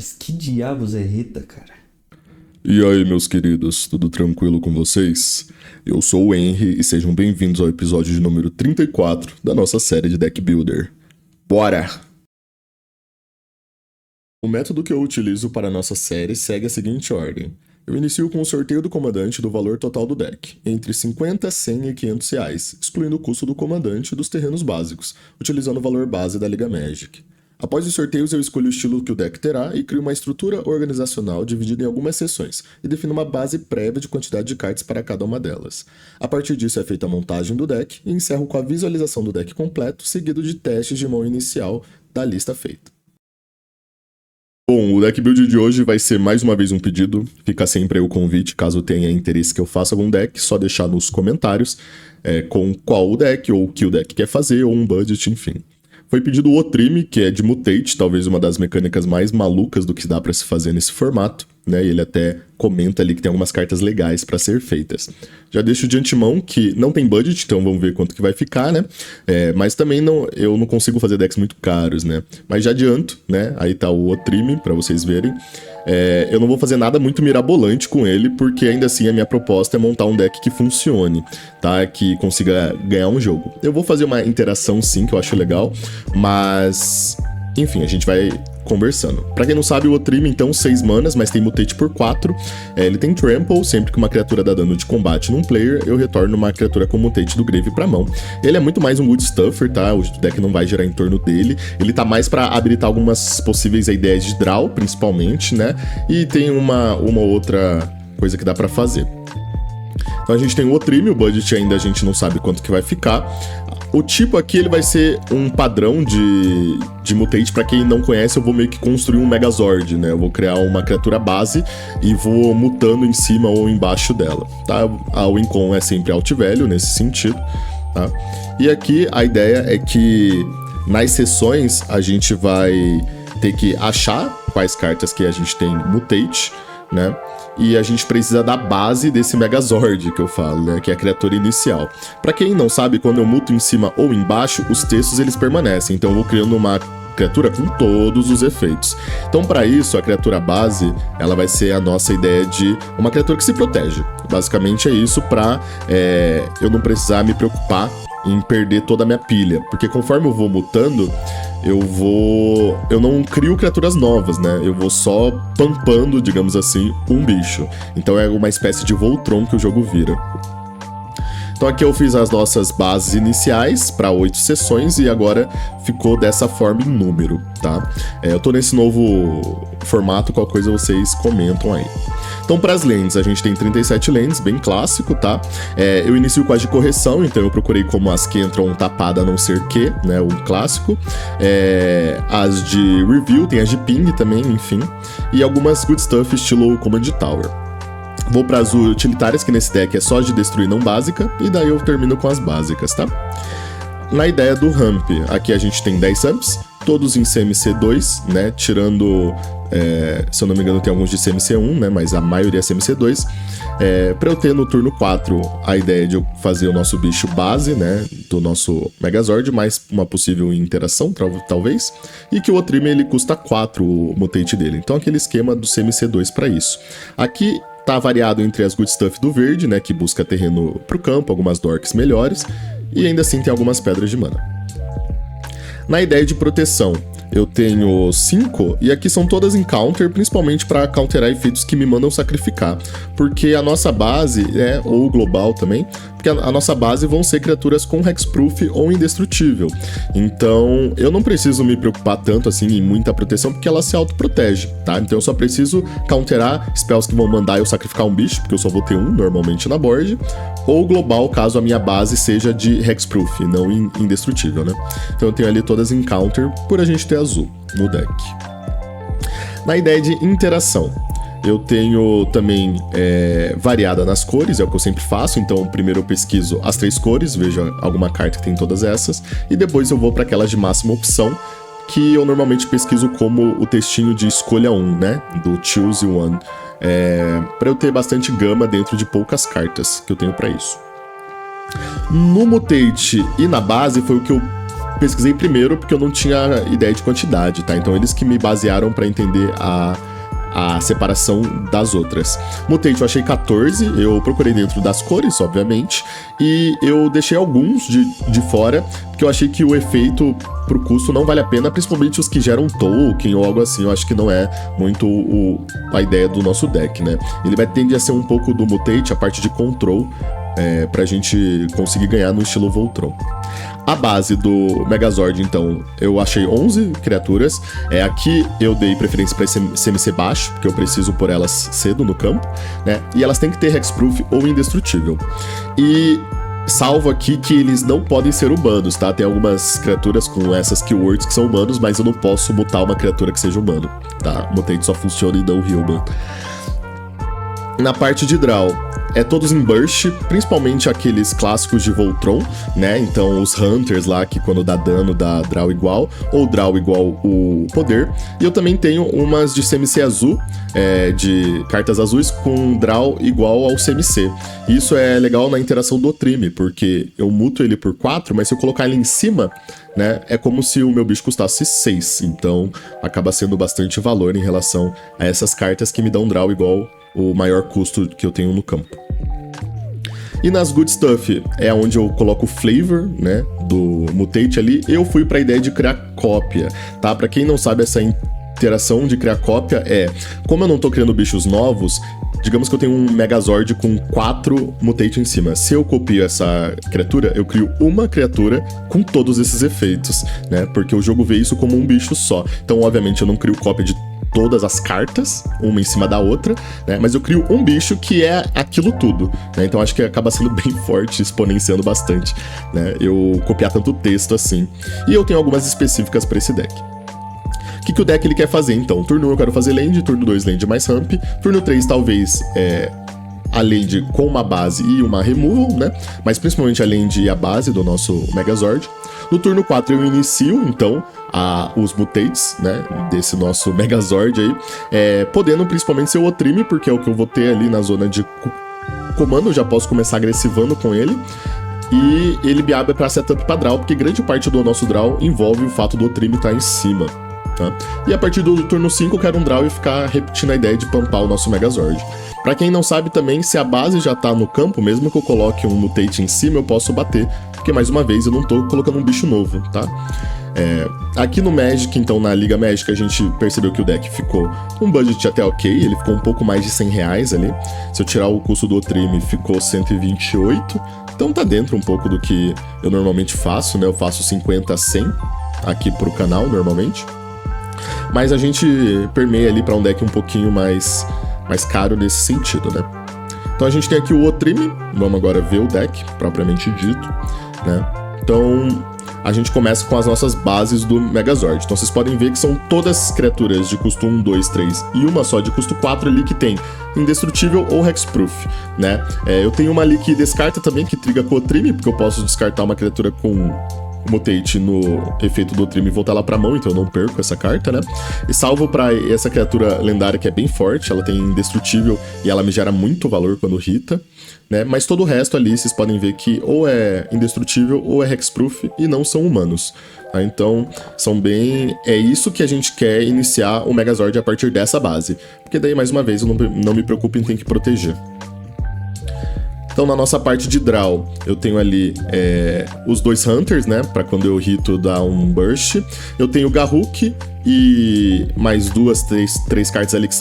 Mas que diabos é Rita, cara? E aí, meus queridos, tudo tranquilo com vocês? Eu sou o Henry e sejam bem-vindos ao episódio de número 34 da nossa série de Deck Builder. Bora! O método que eu utilizo para a nossa série segue a seguinte ordem. Eu inicio com o sorteio do comandante do valor total do deck, entre 50, 100 e 500 reais, excluindo o custo do comandante e dos terrenos básicos, utilizando o valor base da Liga Magic. Após os sorteios, eu escolho o estilo que o deck terá e crio uma estrutura organizacional dividida em algumas seções, e defino uma base prévia de quantidade de cartas para cada uma delas. A partir disso é feita a montagem do deck e encerro com a visualização do deck completo, seguido de testes de mão inicial da lista feita. Bom, o deck build de hoje vai ser mais uma vez um pedido, fica sempre aí o convite, caso tenha interesse que eu faça algum deck, só deixar nos comentários com qual o deck, ou o que o deck quer fazer, ou um budget, enfim. Foi pedido o Otrime, que é de Mutate, talvez uma das mecânicas mais malucas do que dá pra se fazer nesse formato, né? E ele até comenta ali que tem algumas cartas legais pra ser feitas. Já deixo de antemão que não tem budget, então vamos ver quanto que vai ficar, né? Mas também eu não consigo fazer decks muito caros, né? Mas já adianto, né? Aí tá o Otrime, pra vocês verem. Eu não vou fazer nada muito mirabolante com ele, porque ainda assim a minha proposta é montar um deck que funcione, tá? Que consiga ganhar um jogo. Eu vou fazer uma interação sim, que eu acho legal, mas... enfim, a gente vai conversando. Pra quem não sabe, o Otrime, então, 6 manas, mas tem Mutate por 4. Ele tem Trample, sempre que uma criatura dá dano de combate num player, eu retorno uma criatura com Mutate do Grave pra mão. Ele é muito mais um Wood Stuffer, tá? O deck não vai girar em torno dele. Ele tá mais pra habilitar algumas possíveis ideias de draw, principalmente, né? E tem uma outra coisa que dá pra fazer. Então a gente tem o Otrime, o budget ainda a gente não sabe quanto que vai ficar. O tipo aqui ele vai ser um padrão de Mutate. Pra quem não conhece, eu vou meio que construir um Megazord, né? Eu vou criar uma criatura base e vou mutando em cima ou embaixo dela, tá? A win-con é sempre alt value nesse sentido, tá? E aqui a ideia é que nas sessões a gente vai ter que achar quais cartas que a gente tem Mutate, né? E a gente precisa da base desse Megazord que eu falo, né? Que é a criatura inicial. Pra quem não sabe, quando eu muto em cima ou embaixo, os textos eles permanecem. Então eu vou criando uma criatura com todos os efeitos. Então para isso, a criatura base, ela vai ser a nossa ideia de uma criatura que se protege. Basicamente é isso pra eu não precisar me preocupar em perder toda a minha pilha. Porque conforme eu vou mutando, eu não crio criaturas novas, né? Eu vou só pampando, digamos assim, um bicho. Então é uma espécie de Voltron que o jogo vira. Então aqui eu fiz as nossas bases iniciais para 8 sessões e agora ficou dessa forma em número, tá? Eu tô nesse novo formato, qualquer coisa vocês comentam aí. Então para as lanes, a gente tem 37 lanes, bem clássico, tá? Eu inicio com as de correção, então eu procurei como as que entram tapada a não ser que, né? O clássico. As de review, tem as de ping também, enfim. E algumas good stuff estilo Command Tower. Vou para as utilitárias, que nesse deck é só de destruir não básica, e daí eu termino com as básicas, tá? Na ideia do ramp, aqui a gente tem 10 ramps, todos em CMC2, né? Tirando, se eu não me engano, tem alguns de CMC1, né? Mas a maioria é CMC2. Para eu ter no turno 4 a ideia de eu fazer o nosso bicho base, né? Do nosso Megazord, mais uma possível interação, talvez. E que o Otrime ele custa 4 o Mutate dele. Então aquele esquema do CMC2 para isso. Aqui tá variado entre as good stuff do verde, né, que busca terreno pro campo, algumas dorks melhores, e ainda assim tem algumas pedras de mana. Na ideia de proteção, eu tenho 5, e aqui são todas em counter, principalmente para counterar efeitos que me mandam sacrificar, porque a nossa base, ou global também, porque a nossa base vão ser criaturas com hexproof ou indestrutível. Então, eu não preciso me preocupar tanto assim em muita proteção, porque ela se autoprotege, tá? Então eu só preciso counterar spells que vão mandar eu sacrificar um bicho, porque eu só vou ter um normalmente na board, ou global, caso a minha base seja de hexproof, não indestrutível, né? Então eu tenho ali todas em counter, por a gente ter azul no deck. Na ideia de interação, eu tenho também variada nas cores, é o que eu sempre faço. Então primeiro eu pesquiso as 3 cores, vejo alguma carta que tem todas essas, e depois eu vou para aquelas de máxima opção, que eu normalmente pesquiso como o textinho de escolha 1, né, do Choose One, para eu ter bastante gama dentro de poucas cartas que eu tenho para isso. No Mutate e na base foi o que eu pesquisei primeiro porque eu não tinha ideia de quantidade, tá? Então eles que me basearam pra entender a separação das outras. Mutate eu achei 14, eu procurei dentro das cores, obviamente, e eu deixei alguns de fora, porque eu achei que o efeito pro custo não vale a pena, principalmente os que geram token ou algo assim, eu acho que não é muito a ideia do nosso deck, né? Ele vai tender a ser um pouco do Mutate, a parte de control, pra gente conseguir ganhar no estilo Voltron. A base do Megazord, então, eu achei 11 criaturas. Aqui eu dei preferência para CMC baixo, porque eu preciso pôr elas cedo no campo, né? E elas têm que ter Hexproof ou Indestrutível. E salvo aqui que eles não podem ser humanos, tá? Tem algumas criaturas com essas keywords que são humanos, mas eu não posso mutar uma criatura que seja humano, tá? Mutate só funciona e não human. Na parte de draw, todos em burst, principalmente aqueles clássicos de Voltron, né? Então os Hunters lá, que quando dá dano dá draw igual, ou draw igual o poder. E eu também tenho umas de CMC azul, de cartas azuis com draw igual ao CMC. Isso é legal na interação do Otrime, porque eu muto ele por 4, mas se eu colocar ele em cima, né, é como se o meu bicho custasse 6. Então acaba sendo bastante valor em relação a essas cartas que me dão draw igual o maior custo que eu tenho no campo. E nas Good Stuff é onde eu coloco o flavor, né, do Mutate ali. Eu fui pra ideia de criar cópia, tá? Pra quem não sabe, essa interação de criar cópia como eu não tô criando bichos novos, digamos que eu tenho um Megazord com 4 Mutate em cima. Se eu copio essa criatura, eu crio uma criatura com todos esses efeitos, né? Porque o jogo vê isso como um bicho só. Então, obviamente, eu não crio cópia de todas as cartas, uma em cima da outra, né? Mas eu crio um bicho que é aquilo tudo, né? Então acho que acaba sendo bem forte, exponenciando bastante, né? Eu copiar tanto texto assim. E eu tenho algumas específicas para esse deck. O que o deck ele quer fazer, então? Turno 1 eu quero fazer land, turno 2 land mais ramp, turno 3 talvez a land com uma base e uma removal, né? Mas principalmente a land e a base do nosso Megazord. No turno 4 eu inicio, então, os Mutates, né, desse nosso Megazord aí, podendo principalmente ser o Otrime, porque é o que eu vou ter ali na zona de comando, eu já posso começar agressivando com ele. E ele me abre para setup para draw, porque grande parte do nosso draw envolve o fato do Otrime estar em cima. Tá? E a partir do turno 5 eu quero um draw e ficar repetindo a ideia de pampar o nosso Megazord. Pra quem não sabe também, se a base já tá no campo, mesmo que eu coloque um Mutate em cima, eu posso bater, porque mais uma vez eu não tô colocando um bicho novo, tá? Aqui no Magic, então na Liga Magic, a gente percebeu que o deck ficou um budget até ok, ele ficou um pouco mais de R$100 ali. Se eu tirar o custo do Otrime, ficou 128, então tá dentro um pouco do que eu normalmente faço, né? Eu faço 50 a 100 aqui pro canal, normalmente. Mas a gente permeia ali pra um deck um pouquinho mais caro nesse sentido, né? Então a gente tem aqui o Otrime, vamos agora ver o deck, propriamente dito, né? Então a gente começa com as nossas bases do Megazord. Então vocês podem ver que são todas criaturas de custo 1, 2, 3 e uma só de custo 4 ali que tem Indestrutível ou Hexproof, né? Eu tenho uma ali que descarta também, que triga com o Otrime, porque eu posso descartar uma criatura com Mutate no efeito do Otrime e voltar lá pra mão, então eu não perco essa carta, né? E salvo pra essa criatura lendária que é bem forte, ela tem Indestrutível e ela me gera muito valor quando hita, né? Mas todo o resto ali, vocês podem ver que ou é Indestrutível ou é Hexproof e não são humanos, tá? Então, são bem... É isso que a gente quer iniciar o Megazord a partir dessa base, porque daí, mais uma vez, eu não me preocupo em ter que proteger. Então, na nossa parte de draw, eu tenho ali os 2 Hunters, né? Pra quando eu hito dar um burst. Eu tenho o Garruk e mais 2, 3 cartas ali que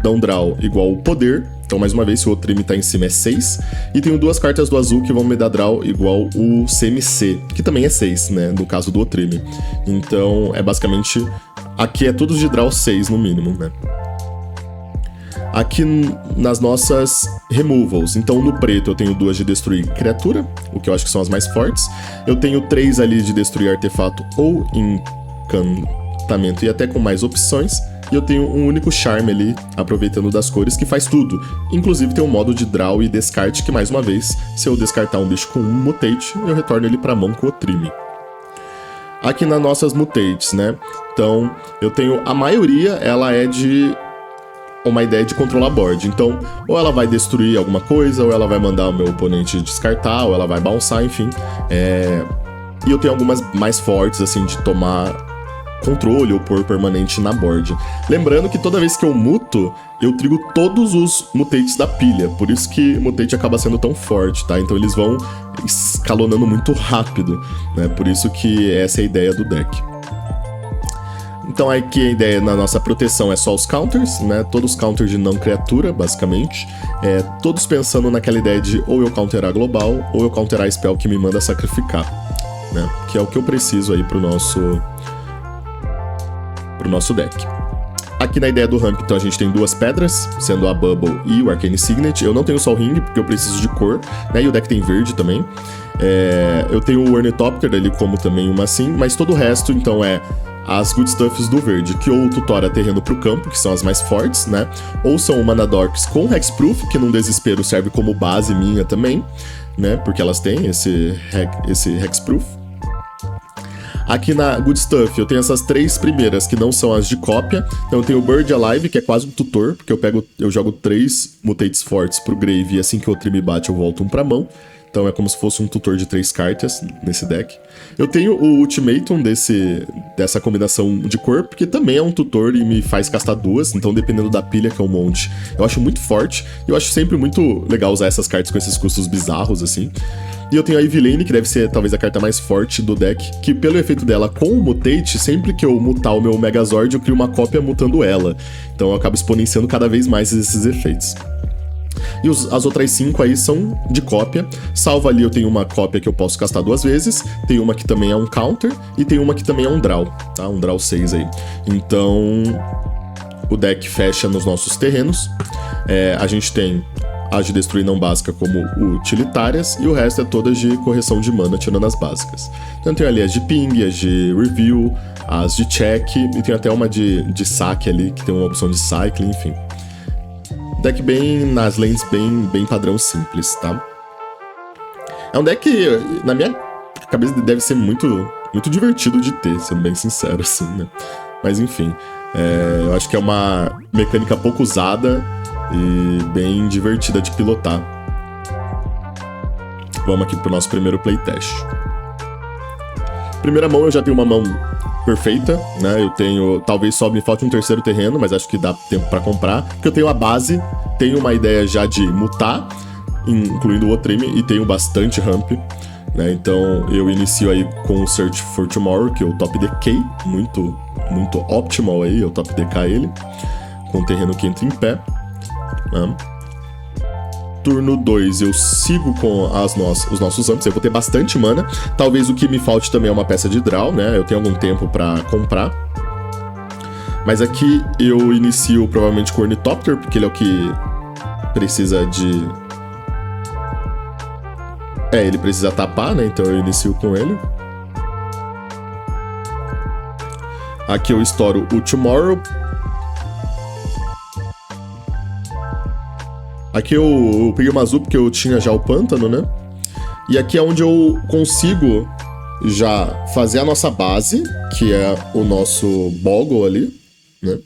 dão draw igual o poder. Então, mais uma vez, se o Otrime tá em cima é 6. E tenho 2 cartas do azul que vão me dar draw igual o CMC, que também é 6, né? No caso do Otrime. Então, basicamente... Aqui é tudo de draw 6 no mínimo, né? Aqui nas nossas removals, então no preto eu tenho 2 de destruir criatura, o que eu acho que são as mais fortes. Eu tenho 3 ali de destruir artefato ou encantamento e até com mais opções. E eu tenho um único charme ali, aproveitando das cores, que faz tudo. Inclusive tem um modo de draw e descarte que, mais uma vez, se eu descartar um bicho com um Mutate, eu retorno ele pra mão com o Otrime. Aqui nas nossas Mutates, né? Então, eu tenho a maioria, ela é de... uma ideia de controlar board, então ou ela vai destruir alguma coisa, ou ela vai mandar o meu oponente descartar, ou ela vai bounçar, enfim. E eu tenho algumas mais fortes, assim, de tomar controle ou pôr permanente na board. Lembrando que toda vez que eu muto, eu trigo todos os mutates da pilha. Por isso que mutate acaba sendo tão forte, tá? Então eles vão escalonando muito rápido, né? Por isso que essa é a ideia do deck. Então aqui a ideia na nossa proteção é só os counters, né? Todos os counters de não criatura, basicamente. Todos pensando naquela ideia de ou eu counterar global, ou eu counterar spell que me manda sacrificar, né? Que é o que eu preciso aí pro nosso deck. Aqui na ideia do ramp, então a gente tem duas pedras, sendo a Bubble e o Arcane Signet. Eu não tenho Sol Ring, porque eu preciso de cor, né? E o deck tem verde também. Eu tenho o Ornithopter ali como também uma assim, mas todo o resto, então, as Good Stuffs do verde, que ou tutora terreno pro campo, que são as mais fortes, né? Ou são Mana Dorks com Hexproof, que num desespero serve como base minha também, né? Porque elas têm esse Hexproof. Aqui na Good Stuff eu tenho essas três primeiras que não são as de cópia. Então eu tenho o Bird Alive, que é quase um tutor, porque eu jogo 3 mutates fortes pro Grave e assim que o outro me bate eu volto um pra mão. Então é como se fosse um tutor de 3 cartas nesse deck. Eu tenho o Ultimatum dessa combinação de corpo, que também é um tutor e me faz castar 2, então dependendo da pilha que é um monte, eu acho muito forte. Eu acho sempre muito legal usar essas cartas com esses custos bizarros, assim. E eu tenho a Evelyn, que deve ser talvez a carta mais forte do deck, que pelo efeito dela com o Mutate, sempre que eu mutar o meu Megazord, eu crio uma cópia mutando ela. Então eu acabo exponenciando cada vez mais esses efeitos. E as outras 5 aí são de cópia. Salvo ali eu tenho uma cópia que eu posso castar 2 vezes, tem uma que também é um counter, e tem uma que também é um draw, tá? Um draw 6 aí. Então o deck fecha nos nossos terrenos. A gente tem as de destruir não básica como utilitárias, e o resto é todas de correção de mana, tirando as básicas. Então tem ali as de ping, as de review, as de check, e tem até uma de saque ali, que tem uma opção de cycling, enfim. Deck bem nas lanes, bem padrão simples, tá? É um deck que, na minha cabeça, deve ser muito divertido de ter, sendo bem sincero, assim, né? Mas enfim, eu acho que é uma mecânica pouco usada e bem divertida de pilotar. Vamos aqui pro nosso primeiro playtest. Primeira mão, eu já tenho uma mão perfeita, né? Eu tenho, talvez só me falte um terceiro terreno, mas acho que dá tempo pra comprar, porque eu tenho a base, tenho uma ideia já de mutar, incluindo o Otrime, e tenho bastante ramp, né? Então eu inicio aí com o Search for Tomorrow, que é o top DK, muito optimal aí, eu top DK ele, com o terreno que entra em pé, né? Turno 2 eu sigo com os nossos amps, eu vou ter bastante mana. Talvez o que me falte também é uma peça de draw, né? Eu tenho algum tempo pra comprar. Mas aqui eu inicio provavelmente com o Ornithopter, porque ele é o que precisa de... ele precisa tapar, né? Então eu inicio com ele. Aqui eu estouro o Tomorrow. Aqui eu peguei uma azul porque eu tinha já o pântano, né? E aqui é onde eu consigo já fazer a nossa base, que é o nosso Boggle ali, né?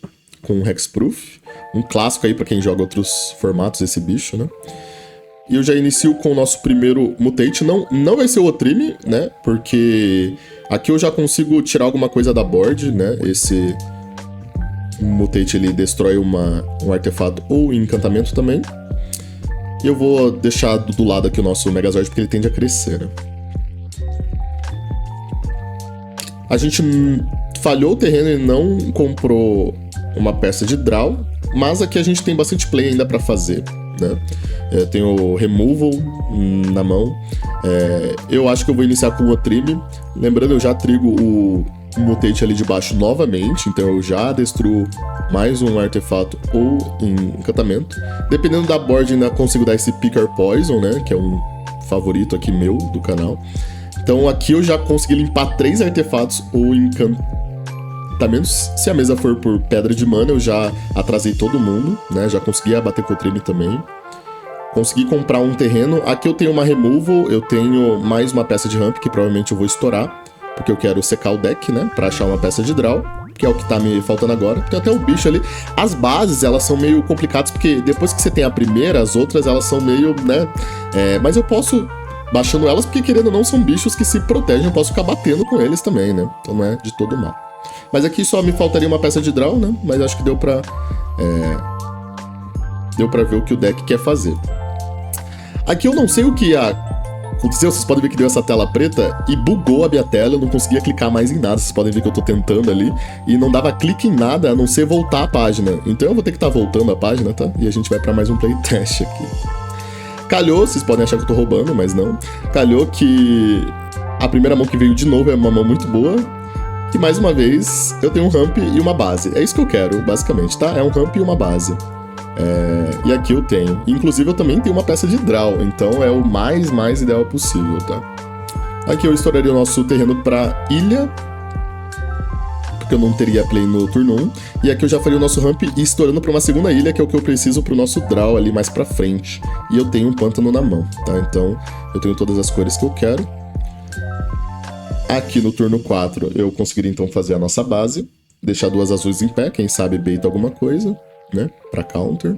Com Hexproof. Um clássico aí pra quem joga outros formatos, esse bicho, né? E eu já inicio com o nosso primeiro Mutate. Não vai ser o Otrime, né? Porque aqui eu já consigo tirar alguma coisa da board, né? Esse Mutate, ele destrói um artefato ou encantamento também. E eu vou deixar do lado aqui o nosso Megazord, porque ele tende a crescer, né? A gente falhou o terreno e não comprou uma peça de draw, mas aqui a gente tem bastante play ainda pra fazer, né? Eu tenho o Removal na mão. Eu acho que eu vou iniciar com o Otrime. Lembrando, eu já trigo o Mutate ali de baixo novamente, então eu já destruo mais um artefato ou encantamento. Dependendo da board, ainda consigo dar esse Picker Poison, né? Que é um favorito aqui meu do canal. Então aqui eu já consegui limpar 3 artefatos ou encantamentos. Se a mesa for por pedra de mana, eu já atrasei todo mundo, né? Já consegui abater com o Trime também. Consegui comprar um terreno. Aqui eu tenho uma Removal, eu tenho mais uma peça de ramp que provavelmente eu vou estourar, porque eu quero secar o deck, né? Pra achar uma peça de draw, que é o que tá me faltando agora. Tem até o bicho ali. As bases, elas são meio complicadas, porque depois que você tem a primeira, as outras, elas são meio, né? Mas eu posso baixando elas, porque querendo ou não, são bichos que se protegem, eu posso ficar batendo com eles também, né? Então não é de todo mal. Mas aqui só me faltaria uma peça de draw, né? Mas acho que deu pra ver o que o deck quer fazer. Aqui eu não sei o que aconteceu, vocês podem ver que deu essa tela preta e bugou a minha tela, eu não conseguia clicar mais em nada, vocês podem ver que eu tô tentando ali, e não dava clique em nada, a não ser voltar a página. Então eu vou ter que estar voltando a página, tá? E a gente vai pra mais um playtest aqui. Calhou, vocês podem achar que eu tô roubando, mas não. Calhou que a primeira mão que veio de novo é uma mão muito boa, e mais uma vez eu tenho um ramp e uma base. É isso que eu quero, basicamente, tá? É um ramp e uma base. E aqui eu tenho. Inclusive eu também tenho uma peça de draw, então é o mais ideal possível, tá? Aqui eu estouraria o nosso terreno pra ilha, porque eu não teria play no turno 1. E aqui eu já faria o nosso ramp estourando pra uma segunda ilha, que é o que eu preciso pro nosso draw ali mais pra frente. E eu tenho um pântano na mão, tá? Então eu tenho todas as cores que eu quero. Aqui no turno 4 eu conseguiria então fazer a nossa base, deixar duas azuis em pé, quem sabe baita alguma coisa, né, pra counter.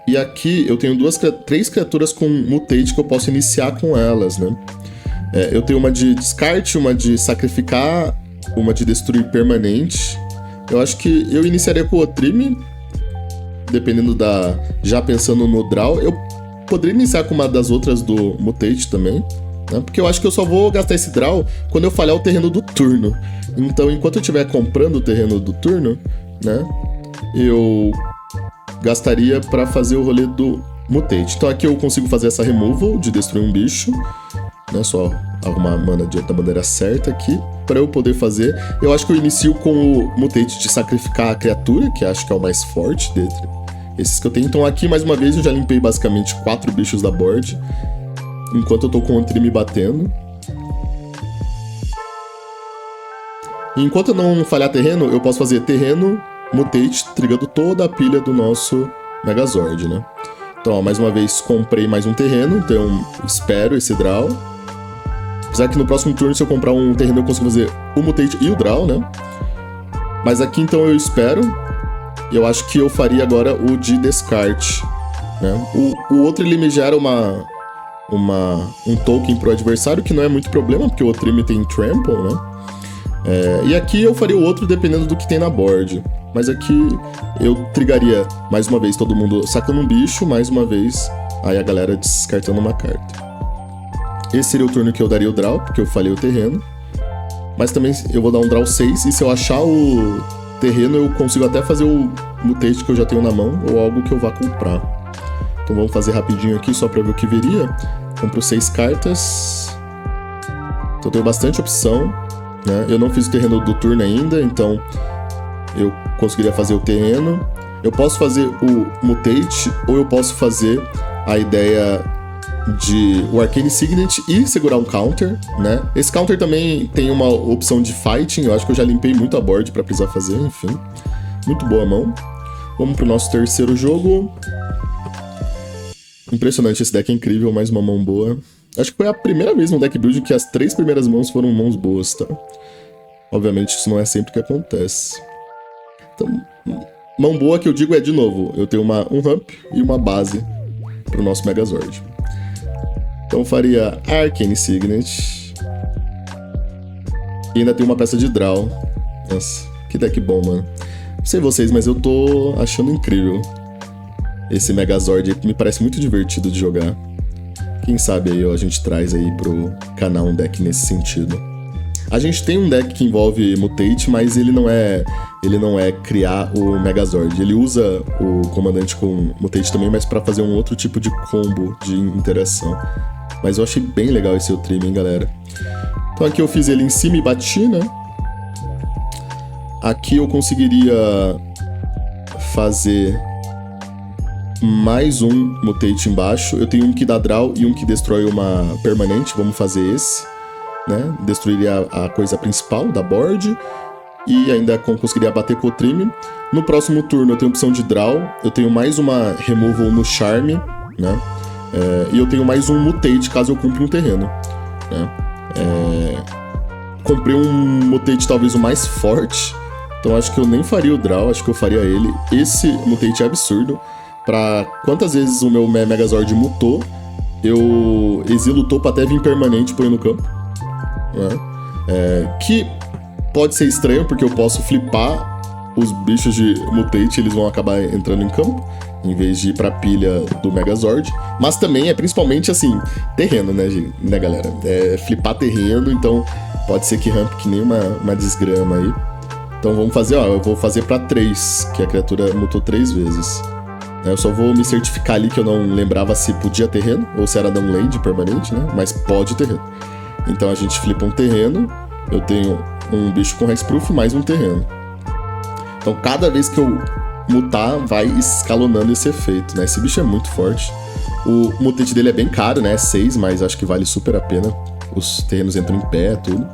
E aqui eu tenho três criaturas com mutate que eu posso iniciar com elas, né. Eu tenho uma de descarte, uma de sacrificar, uma de destruir permanente. Eu acho que eu iniciaria com o Otrime, dependendo já pensando no draw. Eu poderia iniciar com uma das outras do mutate também, né? Porque eu acho que eu só vou gastar esse draw quando eu falhar o terreno do turno. Então, enquanto eu estiver comprando o terreno do turno, né, eu gastaria para fazer o rolê do mutate. Então aqui eu consigo fazer essa removal de destruir um bicho, né, só arrumar a mana da maneira certa aqui para eu poder fazer. Eu acho que eu inicio com o mutate de sacrificar a criatura, que acho que é o mais forte dentre esses que eu tenho. Então aqui, mais uma vez, eu já limpei basicamente 4 bichos da board, enquanto eu tô com o Trime batendo. E enquanto eu não falhar terreno, eu posso fazer terreno, mutate, trigando toda a pilha do nosso Megazord, né? Então, ó, mais uma vez, comprei mais um terreno, então espero esse draw. Apesar que no próximo turno, se eu comprar um terreno, eu consigo fazer o mutate e o draw, né? Mas aqui, então, eu espero. E eu acho que eu faria agora o de descarte, né? O outro, ele me gera um token pro adversário, que não é muito problema, porque o Otrime tem Trample, né? E aqui eu faria o outro dependendo do que tem na board. Mas aqui eu trigaria mais uma vez todo mundo sacando um bicho, mais uma vez aí a galera descartando uma carta. Esse seria o turno que eu daria o draw, porque eu falhei o terreno. Mas também eu vou dar um draw 6, e se eu achar o terreno eu consigo até fazer o mutate que eu já tenho na mão, ou algo que eu vá comprar. Então vamos fazer rapidinho aqui só pra ver o que viria. Compro 6 cartas. Então eu tenho bastante opção, né? Eu não fiz o terreno do turno ainda, então eu conseguiria fazer o terreno. Eu posso fazer o mutate, ou eu posso fazer a ideia de o Arcane Signet e segurar um counter, né? Esse counter também tem uma opção de fighting, eu acho que eu já limpei muito a board pra precisar fazer, enfim. Muito boa mão. Vamos pro nosso terceiro jogo. Impressionante, esse deck é incrível, mais uma mão boa. Acho que foi a primeira vez no deck build que as 3 primeiras mãos foram mãos boas, tá? Obviamente isso não é sempre que acontece. Então, mão boa que eu digo é, de novo, eu tenho um ramp e uma base pro nosso Megazord. Então eu faria Arcane Signet. E ainda tem uma peça de draw. Nossa, que deck bom, mano. Não sei vocês, mas eu tô achando incrível esse Megazord que me parece muito divertido de jogar. Quem sabe aí a gente traz aí pro canal um deck nesse sentido. A gente tem um deck que envolve mutate, mas ele não é criar o Megazord. Ele usa o comandante com mutate também, mas pra fazer um outro tipo de combo de interação. Mas eu achei bem legal esse Otrime, hein, galera. Então aqui eu fiz ele em cima e bati, né? Aqui eu conseguiria fazer mais um mutate embaixo. Eu tenho um que dá draw e um que destrói uma permanente. Vamos fazer esse, né? Destruiria a coisa principal da board. E ainda conseguiria bater com o Otrime. No próximo turno eu tenho opção de draw. Eu tenho mais uma removal no charme, né? E eu tenho mais um mutate caso eu compre um terreno, né? Comprei um mutate talvez o mais forte. Então acho que eu nem faria o draw, acho que eu faria ele. Esse mutate é absurdo, pra quantas vezes o meu Megazord mutou, eu exilo o topo até vir permanente e põe no campo. Né? Que pode ser estranho, porque eu posso flipar os bichos de Mutate, eles vão acabar entrando em campo, em vez de ir pra pilha do Megazord. Mas também é principalmente, assim, terreno, né galera? É flipar terreno, então pode ser que ramp que nem uma desgrama aí. Então vamos fazer, eu vou fazer pra 3, que a criatura mutou 3 vezes. Eu só vou me certificar ali que eu não lembrava se podia terreno, ou se era não land permanente, né? Mas pode terreno. Então a gente flipa um terreno, eu tenho um bicho com hexproof mais um terreno. Então cada vez que eu mutar, vai escalonando esse efeito, né? Esse bicho é muito forte. O mutate dele é bem caro, né? É 6, mas acho que vale super a pena. Os terrenos entram em pé, tudo.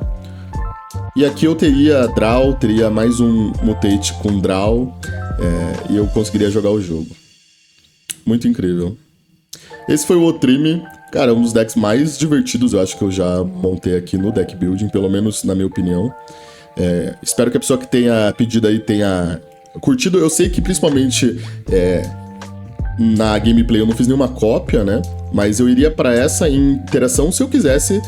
E aqui eu teria draw, teria mais um mutate com draw, e eu conseguiria jogar o jogo. Muito incrível. Esse foi o Otrime. Cara, um dos decks mais divertidos, eu acho que eu já montei aqui no deck building, pelo menos na minha opinião. Espero que a pessoa que tenha pedido aí tenha curtido. Eu sei que principalmente na gameplay eu não fiz nenhuma cópia, né? Mas eu iria pra essa interação se eu quisesse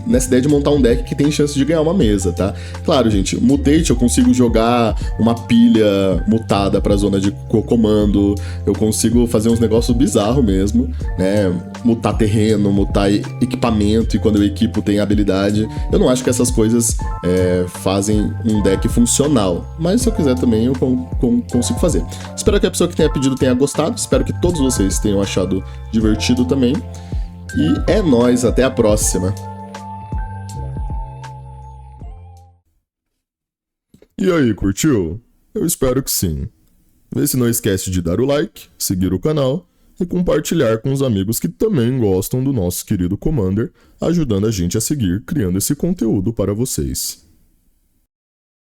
nessa ideia de montar um deck que tem chance de ganhar uma mesa, tá? Claro, gente, Mutate eu consigo jogar uma pilha mutada pra zona de comando, eu consigo fazer uns negócios bizarros mesmo, né? Mutar terreno, mutar equipamento, e quando eu equipo tem habilidade. Eu não acho que essas coisas fazem um deck funcional, mas se eu quiser também eu consigo fazer. Espero que a pessoa que tenha pedido tenha gostado, espero que todos vocês tenham achado divertido também. E é nóis, até a próxima. E aí, curtiu? Eu espero que sim. Vê se não esquece de dar o like, seguir o canal e compartilhar com os amigos que também gostam do nosso querido Commander, ajudando a gente a seguir criando esse conteúdo para vocês.